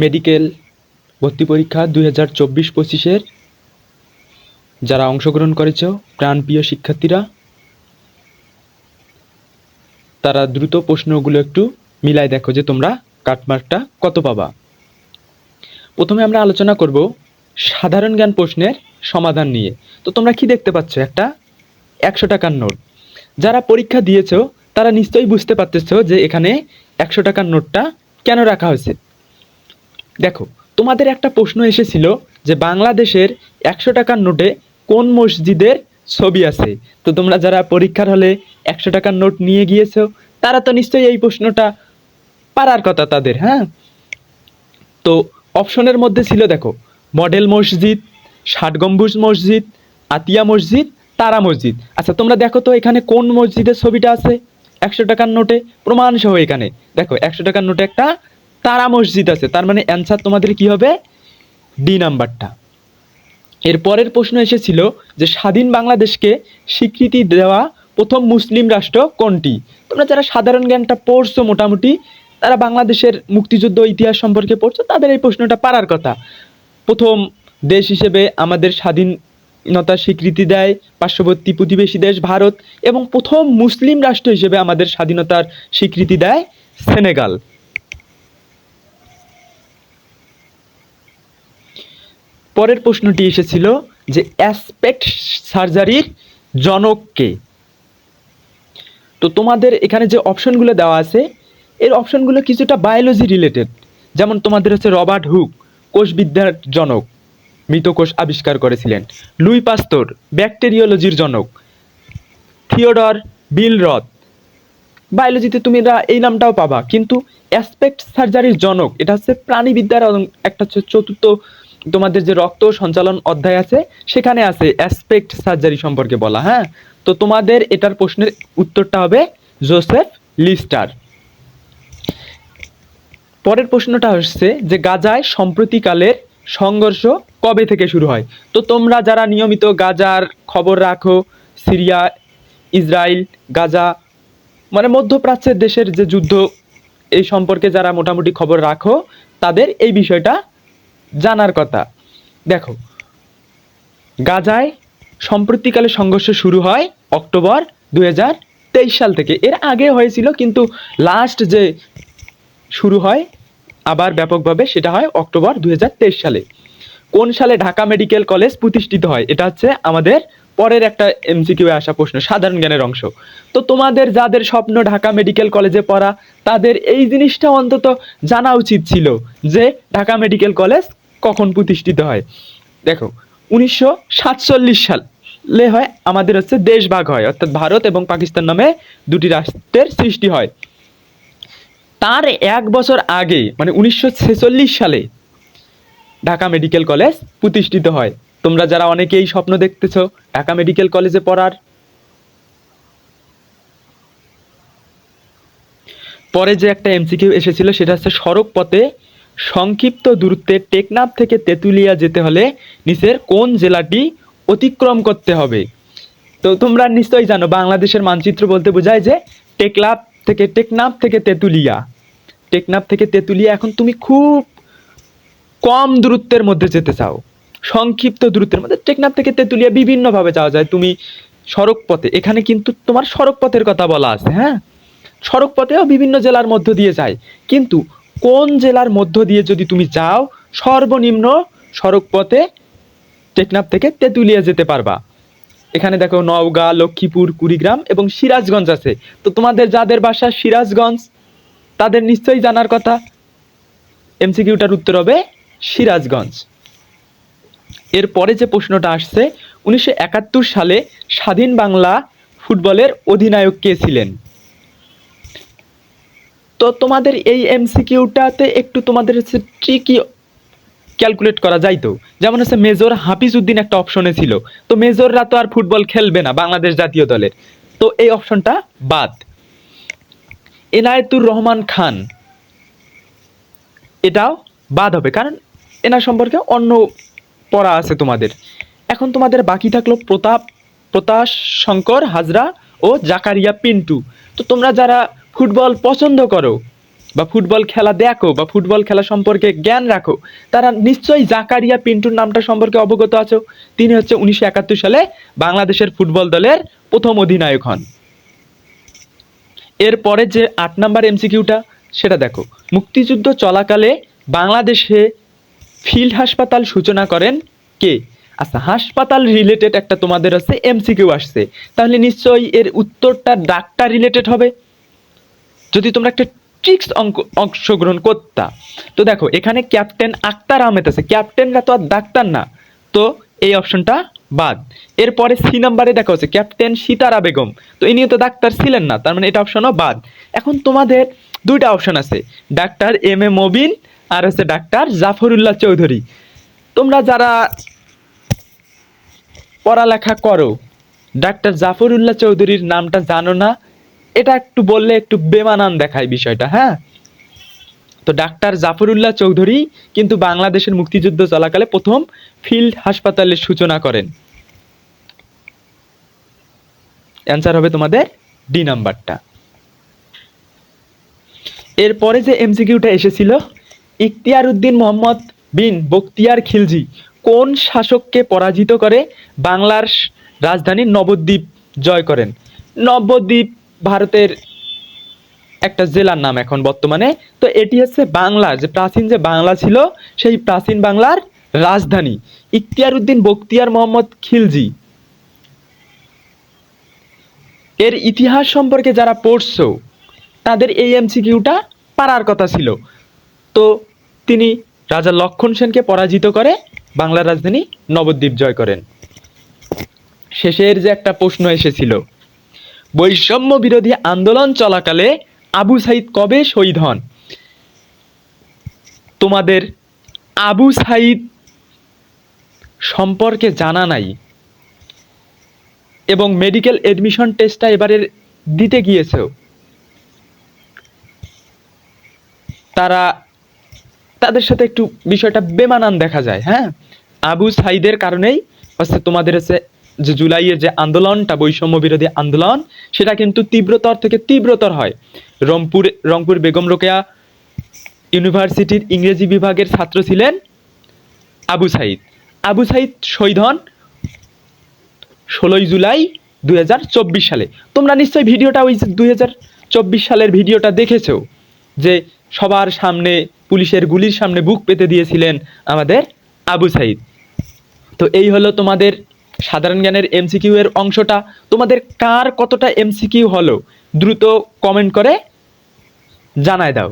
Medical ভর্তি পরীক্ষা 2024-25-এর যারা অংশগ্রহণ করেছ প্রাণপ্রিয় শিক্ষার্থীরা, তারা দ্রুত প্রশ্নগুলো একটু মিলাই দেখো যে তোমরা কাটমার্কটা কত পাবা। প্রথমে আমরা আলোচনা করব সাধারণ জ্ঞান প্রশ্নের সমাধান নিয়ে। তো তোমরা কি দেখতে পাচ্ছ? একটা 100 টাকার নোট। যারা পরীক্ষা দিয়েছ তারা নিশ্চয়ই বুঝতে পারতেছ যে এখানে 100 টাকার নোটটা কেন রাখা হয়েছে। দেখো, তোমাদের একটা প্রশ্ন এসেছিল যে বাংলাদেশের 100 টাকার নোটে কোন মসজিদের ছবি আছে। তো তোমরা যারা পরীক্ষার হলে 100 টাকার নোট নিয়ে গিয়েছো তারা তো নিশ্চয়ই এই প্রশ্নটা পারার কথা তাদের। হ্যাঁ, তো অপশনের মধ্যে ছিল দেখো মডেল মসজিদ, ষাট গম্বুজ মসজিদ, আতিয়া মসজিদ, তারা মসজিদ। আচ্ছা তোমরা দেখো তো এখানে কোন মসজিদের ছবিটা আছে 100 টাকার নোটে, প্রমাণ সহ। এখানে দেখো 100 টাকার নোটে একটা তারা মসজিদ আছে, তার মানে অ্যান্সার তোমাদের কি হবে? ডি নাম্বারটা। এর পরের প্রশ্ন এসেছিল যে স্বাধীন বাংলাদেশকে স্বীকৃতি দেওয়া প্রথম মুসলিম রাষ্ট্র কোনটি। তোমরা যারা সাধারণ জ্ঞানটা পড়ছো মোটামুটি, তারা বাংলাদেশের মুক্তিযুদ্ধ ইতিহাস সম্পর্কে পড়ছো, তাদের এই প্রশ্নটা পারার কথা। প্রথম দেশ হিসেবে আমাদের স্বাধীনতার স্বীকৃতি দেয় পার্শ্ববর্তী প্রতিবেশী দেশ ভারত, এবং প্রথম মুসলিম রাষ্ট্র হিসেবে আমাদের স্বাধীনতার স্বীকৃতি দেয় সেনেগাল। পরের প্রশ্নটি এসেছিল যে অ্যাসপেক্ট সার্জারির জনক কে। তো তোমাদের এখানে যে অপশনগুলো দেওয়া আছে এর অপশনগুলো কিছুটা বায়োলজি রিলেটেড। যেমন তোমাদের হচ্ছে রবার্ট হুক কোষবিদ্যার জনক, মৃত কোষ আবিষ্কার করেছিলেন। লুই পাস্তুর ব্যাকটেরিওলজির জনক। থিওডর বিলরথ, বায়োলজিতে তুমি এই নামটাও পাবা। কিন্তু অ্যাসপেক্ট সার্জারির জনক এটা হচ্ছে প্রাণীবিদ্যার একটা চতুর্থ তোমাদের যে রক্ত সঞ্চালন অধ্যায় আছে সেখানে আছে অ্যাসপেক্ট সার্জারি সম্পর্কে বলা। হ্যাঁ, তো তোমাদের এটার প্রশ্নের উত্তরটা হবে জোসেফ লিস্টার। পরের প্রশ্নটা হচ্ছে যে গাজায় সম্প্রতিকালের সংঘর্ষ কবে থেকে শুরু হয়। তো তোমরা যারা নিয়মিত গাজার খবর রাখো, সিরিয়া, ইসরায়েল, গাজা মানে মধ্যপ্রাচ্যের দেশের যে যুদ্ধ এই সম্পর্কে যারা মোটামুটি খবর রাখো তাদের এই বিষয়টা জানার কথা। দেখো, গাজায় সম্প্রতিকালে সংঘর্ষ শুরু হয় অক্টোবর 2023 সাল থেকে। এর আগে হয়েছিল, কিন্তু লাস্ট যে শুরু হয় আবার ব্যাপকভাবে সেটা হয় অক্টোবর 2023 সালে। কোন সালে ঢাকা মেডিকেল কলেজ প্রতিষ্ঠিত হয়? এটা হচ্ছে আমাদের পরের একটা এমসিকিউ আসা প্রশ্ন, সাধারণ জ্ঞানের অংশ। তো তোমাদের যাদের স্বপ্ন ঢাকা মেডিকেল কলেজে পড়া তাদের এই জিনিসটা অন্তত জানা উচিত ছিল যে ঢাকা মেডিকেল কলেজ কখন প্রতিষ্ঠিত হয়। দেখো 1947 সালে হয় আমাদের হচ্ছে দেশ ভাগ হয়, অর্থাৎ ভারত এবং পাকিস্তান নামে দুটি রাষ্ট্রের সৃষ্টি হয়। তার 1 বছর আগে মানে 1946 সালে ঢাকা মেডিকেল কলেজ প্রতিষ্ঠিত হয়। তোমরা যারা অনেকেই স্বপ্ন দেখতেছো ঢাকা মেডিকেল কলেজে পড়ার। পরে যে একটা এমসিকিউ এসেছিল সেটা হচ্ছে সড়ক পথে সংক্ষিপ্ত দূরত্বে টেকনাফ থেকে তেঁতুলিয়া যেতে হলে নিচের কোন জেলাটি অতিক্রম করতে হবে। তো তোমরা নিশ্চয়ই জানো বাংলাদেশের মানচিত্র বলতে বোঝায় যে টেকনাফ থেকে তেঁতুলিয়া। টেকনাফ থেকে তেঁতুলিয়া এখন তুমি খুব কম দূরত্বের মধ্যে যেতে চাও, সংক্ষিপ্ত দূরত্বের মধ্যে। টেকনাফ থেকে তেঁতুলিয়া বিভিন্নভাবে যাওয়া যায় তুমি সড়ক পথে। এখানে কিন্তু তোমার সড়ক পথের কথা বলা আছে। হ্যাঁ, সড়ক পথেও বিভিন্ন জেলার মধ্য দিয়ে যায়, কিন্তু কোন জেলার মধ্য দিয়ে যদি তুমি যাও সর্বনিম্ন সড়ক পথে টেকনাফ থেকে তেঁতুলিয়া যেতে পারবা। এখানে দেখো নওগাঁ, লক্ষ্মীপুর, কুড়িগ্রাম এবং সিরাজগঞ্জ আছে। তো তোমাদের যাদের বাসা সিরাজগঞ্জ তাদের নিশ্চয়ই জানার কথা, এমসিকিউটার উত্তর হবে সিরাজগঞ্জ। এরপরে যে প্রশ্নটা আসছে 1971 সালে স্বাধীন বাংলা ফুটবলের অধিনায়ক কে ছিলেন। তো তোমাদের এই এমসিকিউটাতে একটু তোমাদের হচ্ছে ট্রিকি ক্যালকুলেট করা যাইতো। যেমন হচ্ছে মেজর হাফিজ উদ্দিন একটা অপশনে ছিল, তো মেজররা তো আর ফুটবল খেলবে না বাংলাদেশ জাতীয় দলের, তো এই অপশনটা বাদ। এনায়েতুর রহমান খান এটাও বাদ হবে, কারণ এনার সম্পর্কে অন্য পড়া আছে তোমাদের। এখন তোমাদের বাকি থাকলো প্রতাপ শঙ্কর হাজরা ও জাকারিয়া পিন্টু। তো তোমরা যারা ফুটবল পছন্দ করো বা ফুটবল খেলা দেখো বা ফুটবল খেলা সম্পর্কে জ্ঞান রাখো, তারা নিশ্চয়ই জাকারিয়া পিন্টুর নামটা সম্পর্কে অবগত আছো। তিনি হচ্ছে 1971 সালে বাংলাদেশের ফুটবল দলের প্রথম অধিনায়ক হন। এরপরে যে 8 নাম্বার এমসিকিউটা সেটা দেখো, মুক্তিযুদ্ধ চলাকালে বাংলাদেশে ফিল্ড হাসপাতাল সূচনা করেন কে? আচ্ছা, হাসপাতাল রিলেটেড একটা তোমাদের আছে এমসিকিউ আসছে, তাহলে নিশ্চয়ই এর উত্তরটা ডাক্তার রিলেটেড হবে যদি তোমরা একটা ট্রিক্স অংশগ্রহণ করতা। তো দেখো এখানে ক্যাপ্টেন আক্তার আহমেদ আছে, ক্যাপ্টেনরা তো আর ডাক্তার না, তো এই অপশনটা বাদ। এরপরে সি নাম্বারে দেখা হচ্ছে ক্যাপ্টেন সিতারা বেগম, তো ইনিও তো ডাক্তার ছিলেন না, তার মানে এটা অপশনও বাদ। এখন তোমাদের দুইটা অপশন আছে, ডাক্তার এম এ মবিন আর হচ্ছে ডাক্তার জাফরুল্লাহ চৌধুরী। তোমরা যারা পড়ালেখা করো ডাক্তার জাফরুল্লাহ চৌধুরীর নামটা জানো না, এটা একটু বললে একটু বেমানান দেখায় বিষয়টা। হ্যাঁ, তো ডাক্তার জাফরুল্লাহ চৌধুরী কিন্তু বাংলাদেশের মুক্তিযুদ্ধ চলাকালে প্রথম ফিল্ড হাসপাতালের সূচনা করেন। অ্যান্সার হবে তোমাদের ডি নাম্বারটা। এরপরে যে এমসিকিউটা এসেছিল, ইখতিয়ার উদ্দিন মোহাম্মদ বিন বখতিয়ার খিলজি কোন শাসককে পরাজিত করে বাংলার রাজধানী নবদ্বীপ জয় করেন? নবদ্বীপ ভারতের একটা জেলার নাম এখন বর্তমানে। তো এটি হচ্ছে বাংলার যে প্রাচীন যে বাংলা ছিল সেই প্রাচীন বাংলার রাজধানী। ইখতিয়ার উদ্দিন বখতিয়ার মোহাম্মদ খিলজি এর ইতিহাস সম্পর্কে যারা পড়ছো তাদের এই এমসিকিউটা পারার কথা ছিল। তো তিনি রাজা লক্ষণ সেনকে পরাজিত করে বাংলার রাজধানী নবদ্বীপ জয় করেন। শেষের যে একটা প্রশ্ন এসেছিল, বৈষম্য বিরোধী আন্দোলন চলাকালে আবু সাইদ কবে শহীদ হন? তোমাদের আবু সাইদ সম্পর্কে জানা নাই এবং মেডিকেল এডমিশন টেস্টটা এবারে দিতে গিয়েছে, তারা তাদের সাথে একটু বিষয়টা বেমানান দেখা যায়। হ্যাঁ, আবু সাইদের কারণেই হচ্ছে তোমাদের হচ্ছে যে জুলাইয়ের যে আন্দোলনটা বৈষম্য বিরোধী আন্দোলন সেটা কিন্তু তীব্রতর থেকে তীব্রতর হয়। রংপুর বেগম রোকেয়া ইউনিভার্সিটির ইংরেজি বিভাগের ছাত্র ছিলেন আবু সাইদ। আবু সাইদ শহীদ হন 16 জুলাই 2024 সালে। তোমরা নিশ্চয়ই ভিডিওটা ওই 2024 সালের ভিডিওটা দেখেছো, যে সবার সামনে পুলিশের গুলির সামনে বুক পেতে দিয়েছিলেন আমাদের আবু সাইদ। তো এই হলো তোমাদের সাধারণ জ্ঞানের এমসিকিউ এর অংশটা। তোমাদের কার কতটা এমসিকিউ হলো দ্রুত কমেন্ট করে জানায় দাও।